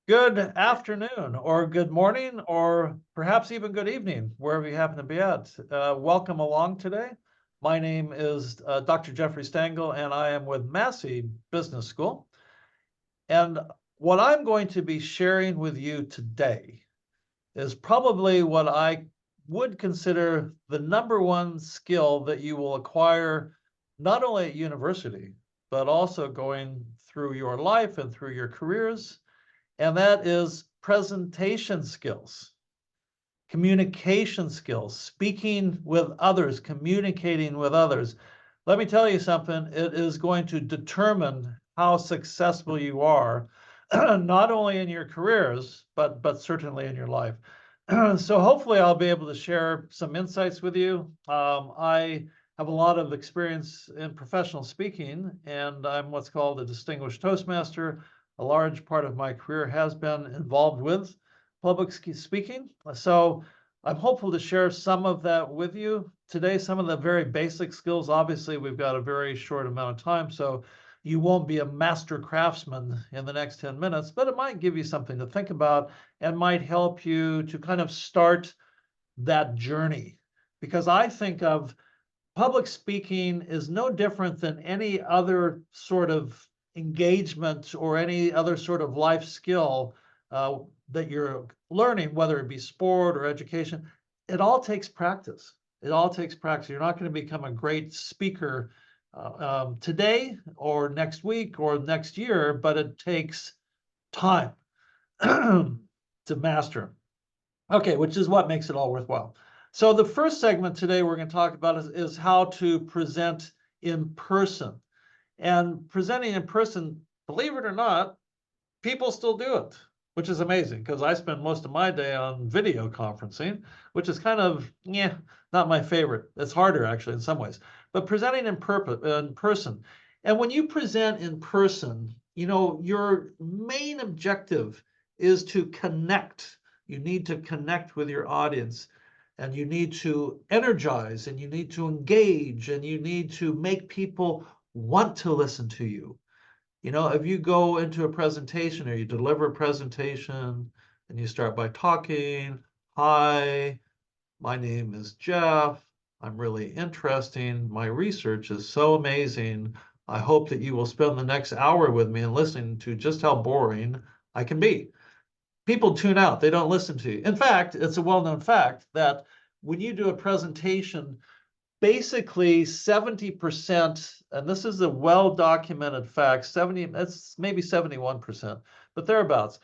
Good afternoon, or good morning, or perhaps even good evening, wherever you happen to be at. Welcome along today. My name is Dr. Jeffrey Stengel, and I am with Massey Business School. And what I'm going to be sharing with you today is probably what I would consider the number one skill that you will acquire not only at university, but also going through your life and through your careers, and that is presentation skills, communication skills, speaking with others, communicating with others. Let me tell you something, it is going to determine how successful you are, not only in your careers, but certainly in your life. So hopefully I'll be able to share some insights with you. I have a lot of experience in professional speaking, and I'm what's called a distinguished Toastmaster. A large part of my career has been involved with public speaking. So I'm hopeful to share some of that with you today, some of the very basic skills. Obviously, we've got a very short amount of time, so you won't be a master craftsman in the next 10 minutes, but it might give you something to think about and might help you to kind of start that journey. Because I think of public speaking is no different than any other sort of engagement or any other sort of life skill that you're learning, whether it be sport or education. It all takes practice. It all takes practice. You're not going to become a great speaker today or next week or next year, but it takes time to master. Okay, which is what makes it all worthwhile. So the first segment today we're going to talk about is how to present in person. And presenting in person, believe it or not, people still do it, which is amazing because I spend most of my day on video conferencing, which is kind of, yeah, not my favorite. It's harder actually in some ways, but presenting in person. And when you present in person, you know, your main objective is to connect. You need to connect with your audience, and you need to energize, and you need to engage, and you need to make people want to listen to you. You know, if you go into a presentation or you deliver a presentation and you start by talking, hi, my name is Jeff. I'm really interesting. My research is so amazing. I hope that you will spend the next hour with me and listening to just how boring I can be. People tune out, they don't listen to you. In fact, it's a well-known fact that when you do a presentation, basically 70%, and this is a well-documented fact, 70, it's maybe 71%, but thereabouts,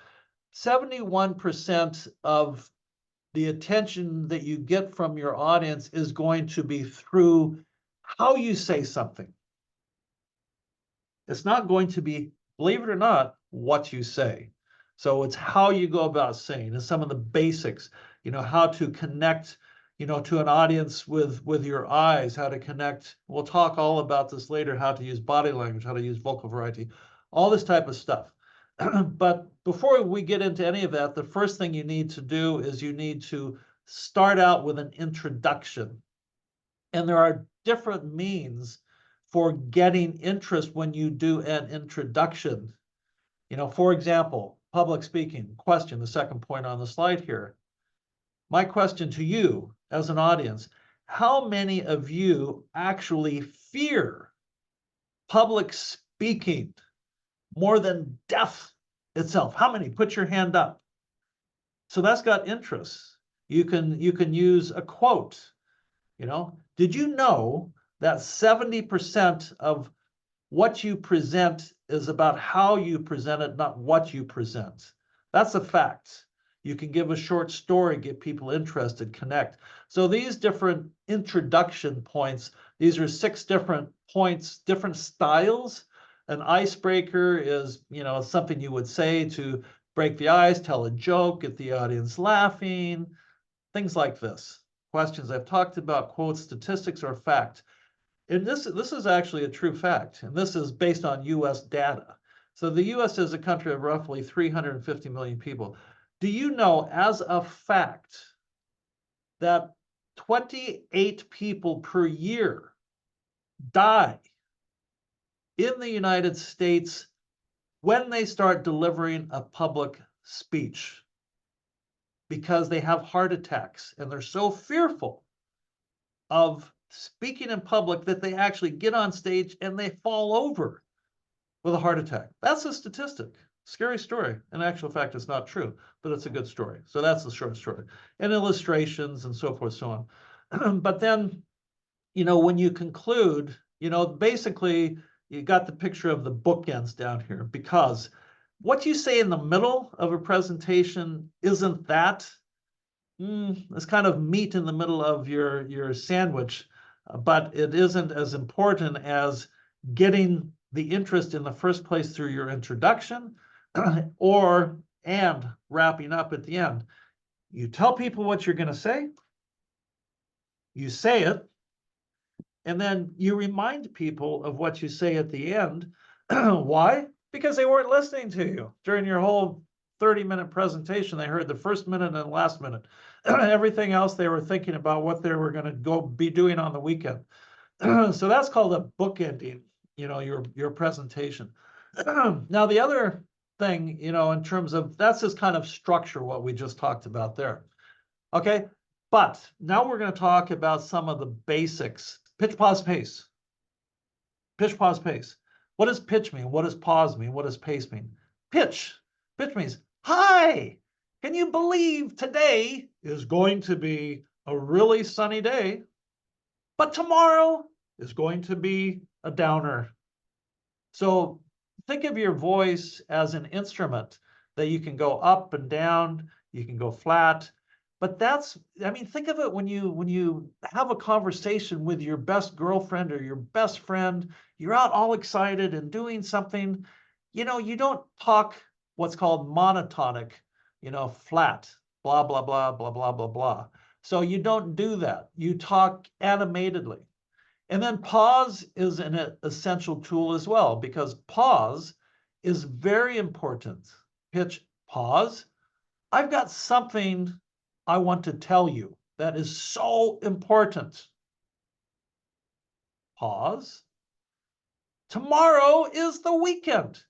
71% of the attention that you get from your audience is going to be through how you say something. It's not going to be, believe it or not, what you say. So it's how you go about saying, and some of the basics, you know, how to connect, you know, to an audience with your eyes, how to connect. We'll talk all about this later, how to use body language, how to use vocal variety, all this type of stuff. But before we get into any of that, the first thing you need to do is you need to start out with an introduction. And there are different means for getting interest when you do an introduction. You know, for example, public speaking, question, the second point on the slide here. My question to you as an audience, how many of you actually fear public speaking more than death itself? How many? Put your hand up. So that's got interest. You can use a quote. You know, did you know that 70% of what you present is about how you present it, not what you present? That's a fact. You can give a short story, get people interested, connect. So these different introduction points, these are 6 different points, different styles. An icebreaker is, you know, something you would say to break the ice, tell a joke, get the audience laughing, things like this. Questions I've talked about, quotes, statistics, or fact. And this is actually a true fact, and this is based on US data. So the US is a country of roughly 350 million people. Do you know, as a fact, that 28 people per year die in the United States when they start delivering a public speech because they have heart attacks and they're so fearful of speaking in public that they actually get on stage and they fall over with a heart attack. That's a statistic. Scary story. In actual fact, it's not true, but it's a good story. So that's the short story. And illustrations and so forth, so on. But then, when you conclude, basically you got the picture of the bookends down here, because what you say in the middle of a presentation isn't that. It's kind of meat in the middle of your sandwich, but it isn't as important as getting the interest in the first place through your introduction and wrapping up at the end. You tell people what you're going to say, you say it, and then you remind people of what you say at the end. Why? Because they weren't listening to you during your whole 30-minute presentation. They heard the first minute and last minute. Everything else, they were thinking about what they were going to go be doing on the weekend. So that's called a bookending, your presentation. Now, the other thing, in terms of, that's just kind of structure, what we just talked about there. Okay, but now we're going to talk about some of the basics. Pitch, pause, pace. Pitch, pause, pace. What does pitch mean? What does pause mean? What does pace mean? Pitch means, hi, can you believe today is going to be a really sunny day, but tomorrow is going to be a downer. So think of your voice as an instrument that you can go up and down, you can go flat. But think of it when you have a conversation with your best girlfriend or your best friend, you're out all excited and doing something, you don't talk what's called monotonic, flat, blah, blah, blah, blah, blah, blah, blah. So you don't do that. You talk animatedly. And then pause is an essential tool as well, because pause is very important. Pitch, pause. I've got something I want to tell you that is so important. Pause. Tomorrow is the weekend.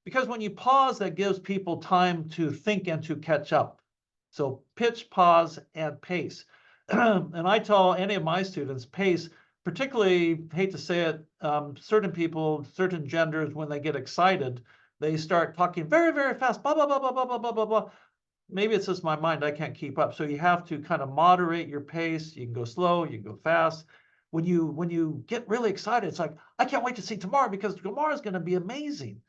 Because when you pause, that gives people time to think and to catch up. So pitch, pause, and pace. And I tell any of my students, pace, particularly, hate to say it, certain people, certain genders, when they get excited, they start talking very, very fast, blah, blah, blah, blah, blah, blah, blah, blah, blah. Maybe it's just my mind, I can't keep up. So you have to kind of moderate your pace. You can go slow, you can go fast. When you get really excited, it's like, I can't wait to see tomorrow because tomorrow is going to be amazing.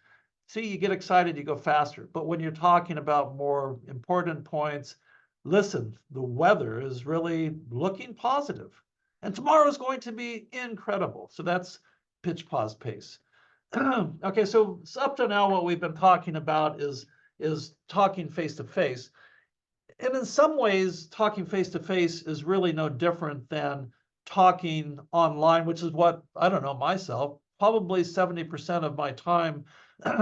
See, you get excited, you go faster. But when you're talking about more important points, listen, the weather is really looking positive. And tomorrow is going to be incredible. So that's pitch, pause, pace. Okay, so up to now, what we've been talking about is talking face-to-face. And in some ways, talking face-to-face is really no different than talking online, which is what, I don't know, myself, probably 70% of my time,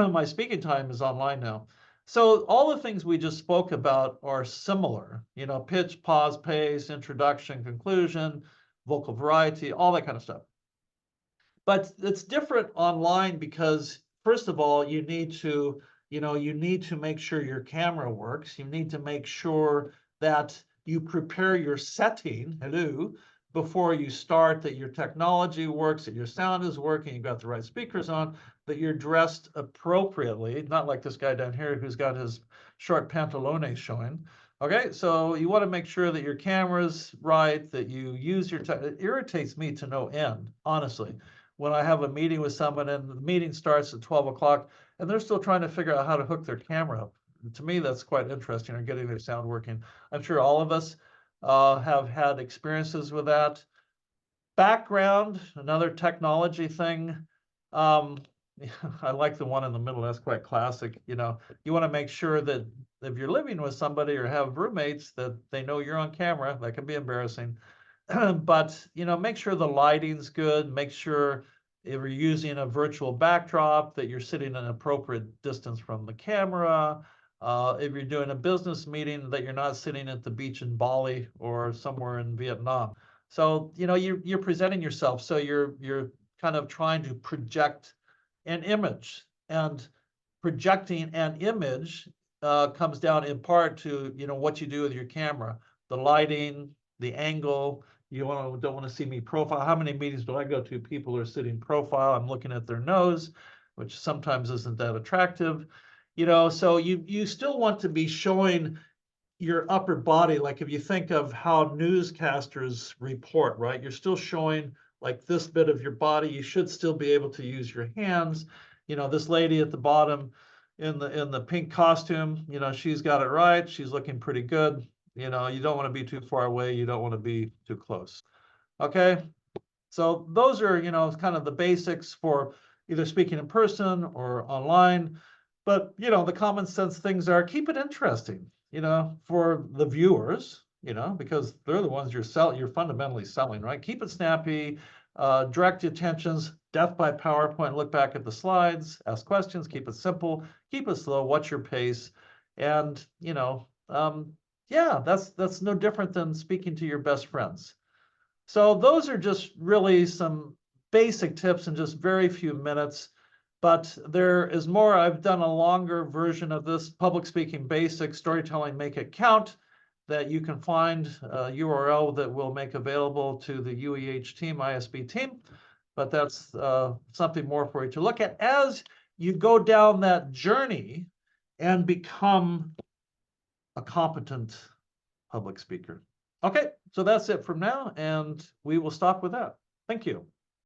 my speaking time is online now. So all the things we just spoke about are similar, pitch, pause, pace, introduction, conclusion, vocal variety, all that kind of stuff. But it's different online because, first of all, you need to make sure your camera works. You need to make sure that you prepare your setting, before you start, that your technology works, that your sound is working, you've got the right speakers on, that you're dressed appropriately, not like this guy down here who's got his short pantalones showing. Okay, so you want to make sure that your camera's right, that you use your it irritates me to no end, honestly, when I have a meeting with someone and the meeting starts at 12 o'clock and they're still trying to figure out how to hook their camera up. To me, that's quite interesting, or getting their sound working. I'm sure all of us have had experiences with that. Background, another technology thing. I like the one in the middle. That's quite classic. You want to make sure that if you're living with somebody or have roommates, that they know you're on camera. That can be embarrassing. But, make sure the lighting's good. Make sure if you're using a virtual backdrop that you're sitting an appropriate distance from the camera. If you're doing a business meeting, that you're not sitting at the beach in Bali or somewhere in Vietnam. So, you're presenting yourself. So you're kind of trying to project an image, and projecting an image comes down in part to, what you do with your camera, the lighting, the angle. Don't want to see me profile. How many meetings do I go to? People are sitting profile. I'm looking at their nose, which sometimes isn't that attractive. So you still want to be showing your upper body. Like if you think of how newscasters report, right? You're still showing like this bit of your body. You should still be able to use your hands. This lady at the bottom in the pink costume, she's got it right. She's looking pretty good. You don't want to be too far away. You don't want to be too close. Okay. So those are, kind of the basics for either speaking in person or online. But, the common sense things are keep it interesting, for the viewers, because they're the ones you're fundamentally selling, right? Keep it snappy, direct attentions, death by PowerPoint, look back at the slides, ask questions, keep it simple, keep it slow, what's your pace? And, yeah, that's no different than speaking to your best friends. So those are just really some basic tips in just very few minutes, but there is more. I've done a longer version of this public speaking basics, storytelling, make it count, that you can find a URL that we'll make available to the UEH team, ISB team, but that's something more for you to look at as you go down that journey and become a competent public speaker. Okay, so that's it from now, and we will stop with that. Thank you.